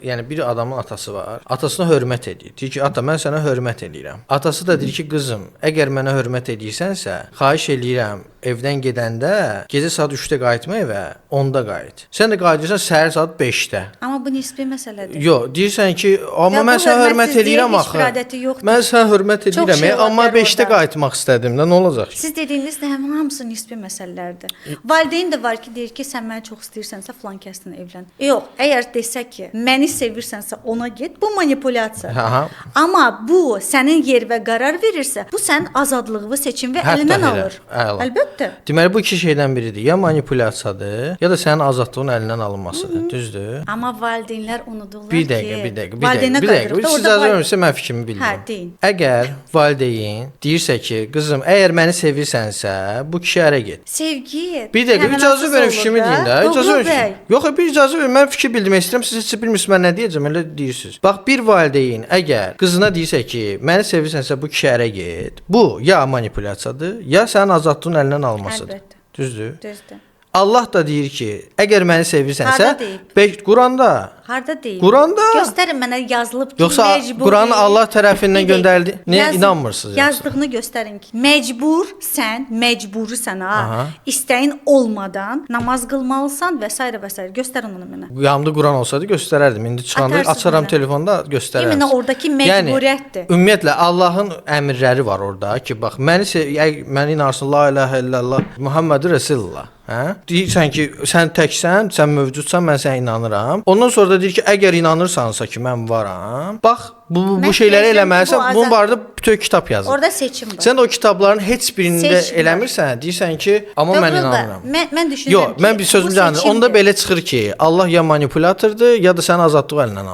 Yəni bir adamın atası var. Atasına hörmət edir. Deyir ki, ata mən sənə hörmət edirəm. Atası da deyir ki, qızım, əgər mənə hörmət edirsənsə, xahiş eləyirəm evdən gedəndə gecə saat 3-də qayıtma evə, 10-da qayıt. Sən də qayıdırsan səhər saat 5-də. Amma bu nisbi məsələdir. Yox, deyirsən ki, amma mən sənə hörmət edirəm axı. Mən sənə hörmət edirəm, amma 5-də qayıtmaq istədim də nə olacaq? Siz dediyiniz də həmin hamısı nisbi məsələlərdir. Valideyn də var ki, deyir ki, sən məni çox istəyirsənsə falan kəsdən evlən. Yox, əgər desə ki, məni sevirsənsə ona get, bu manipulyasiya. Aha. Amma bu sənin yer və qərar verirsə, bu sənin azadlığını seçim və əlindən alır. Əlbəttə. Deməli bu iki şeydən biridir. Ya manipulyasiyadır, ya da sənin azadlığın əlindən alınmasıdır. Düzdür? Amma valideynlər unudurlar Bir ki, dəqiqə. Siz azərbaycanca mən fikrimi bildim. Hə, deyin. Əgər valideyn deyirsə ki, qızım, əgər məni sevirsənsə, bu kişi ərə get. Sevgi. Bir dəqiqə icazə verin fikrimi deyin də. İcazə verin. Yox, bir icazə verin. Mən fikir bildirmək istəyirəm. Siz heç bilmirsiniz mən nə deyəcəm, elə deyirsiniz. Bax, bir valideyn əgər qızına deyirsə ki, məni sevirsənsə bu kişi ərə get. Bu ya manipulyasiyadır, ya sənin azadlığın əlindən almasıdır. Əlbəttə. Düzdür? Düzdür. Allah da deyir ki, əgər məni sevirsənsə, Harda deyib? Quranda. Harda deyil? Quranda. Göstərin mənə yazılıb ki, Yoxsa məcbur. Quranı Allah tərəfindən göndərildi. Niyə inanmırsınız? Yazdığını göstərin ki, məcbursan ha. İstəyin olmadan namaz qılmalısan və s. və s. Göstərin onu mənə. Yanımda Quran olsaydı göstərərdim. İndi çıxanda açaram telefonda göstərərəm. Yeminə oradakı məcburiyyətdir. Yəni, ümumiyyətlə Allahın əmrləri var orada ki, bax, məni inansın la ilahə illallah Muhammedur Resulullah. Hə? Deyirsən ki, sən təksən, sən mövcudsan, mən sənə inanıram. Ondan sonra da deyir ki, əgər inanırsansa ki, mən varam. Bax, bu şeyləri eləməlisən, bunun barədə bütün kitab yazılır. Orada seçim var. Sən də o kitabların heç birində eləmirsən, deyirsən ki, amma mən inanıram. Mən düşünürəm ki, yox, mən bir sözüm canım. Onda belə çıxır ki, Allah ya manipulyatordur, ya da sənin azadlığın əlindən alır.